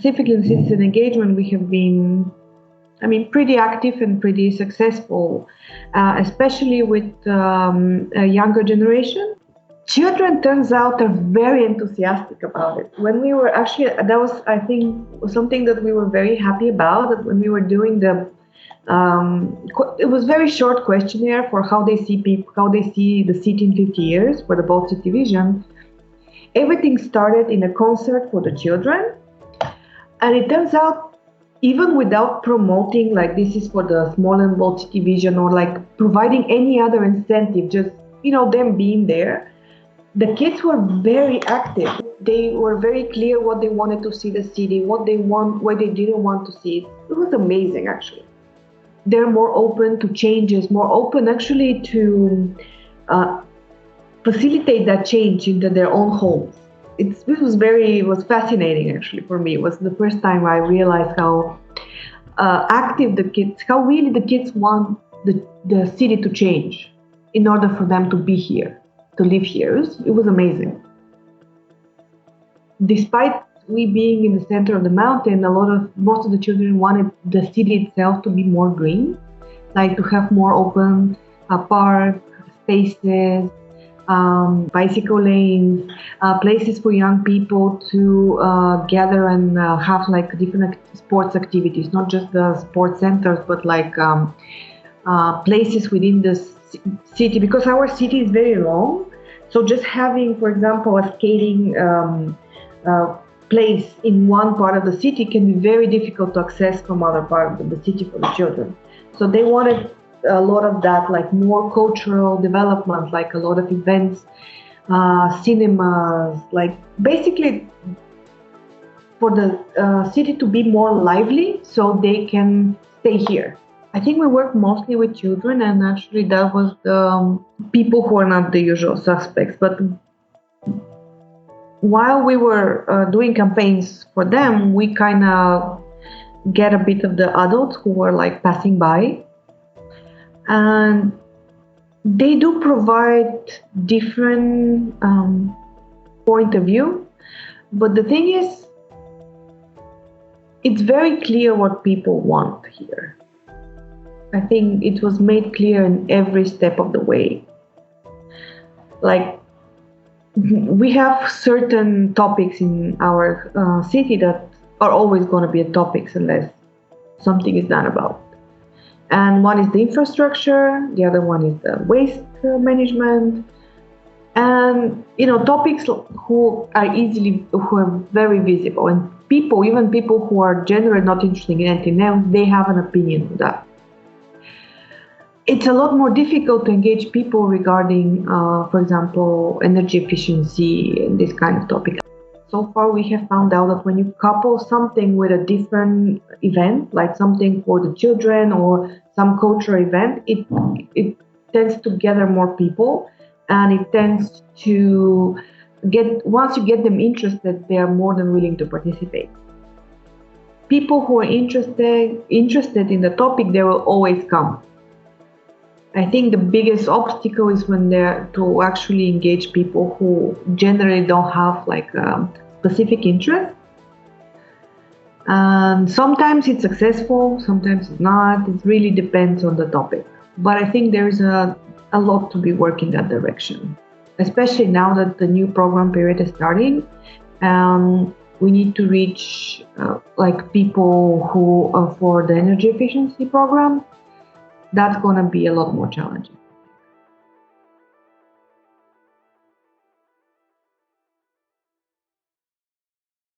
specifically in citizen engagement, we have been, pretty active and pretty successful, especially with a younger generation. Children, turns out, are very enthusiastic about it. When we were actually, that was, I think, something that we were very happy about, that when we were doing it was very short questionnaire for how they see the city in 50 years for the Bold City Vision. Everything started in a concert for the children. And it turns out, even without promoting, like, this is for the Smolyan Bold City Vision, or like providing any other incentive, just, them being there, the kids were very active. They were very clear what they wanted to see the city, what they didn't want to see it. It was amazing, actually. They're more open to changes, more open actually to facilitate that change into their own homes. It was fascinating, actually, for me. It was the first time I realized how active how really the kids want the city to change in order for them to be here, to live here. It was amazing. Despite we being in the center of the mountain, most of the children wanted the city itself to be more green, like to have more open park spaces, bicycle lanes, places for young people to gather and have like different sports activities, not just the sports centers, but like places within the city, because our city is very long. So just having, for example, a skating place in one part of the city can be very difficult to access from other parts of the city for the children. So they wanted a lot of that, like more cultural development, like a lot of events, cinemas, like basically for the city to be more lively so they can stay here. I think we work mostly with children, and actually that was the people who are not the usual suspects. But while we were doing campaigns for them, we kind of get a bit of the adults who were like passing by. And they do provide different point of view. But the thing is, it's very clear what people want here. I think it was made clear in every step of the way. Like, we have certain topics in our city that are always going to be topics unless something is done about. And one is the infrastructure, the other one is the waste management, and topics who are very visible, and even people who are generally not interested in anything else, they have an opinion on that. It's a lot more difficult to engage people regarding, for example, energy efficiency and this kind of topic. So far, we have found out that when you couple something with a different event, like something for the children or some cultural event, it tends to gather more people, and it tends to once you get them interested, they are more than willing to participate. People who are interested in the topic, they will always come. I think the biggest obstacle is when they're to actually engage people who generally don't have like a specific interest. And sometimes it's successful, sometimes it's not. It really depends on the topic. But I think there's a lot to be working in that direction, especially now that the new program period is starting. We need to reach like people who are for the energy efficiency program. That's going to be a lot more challenging.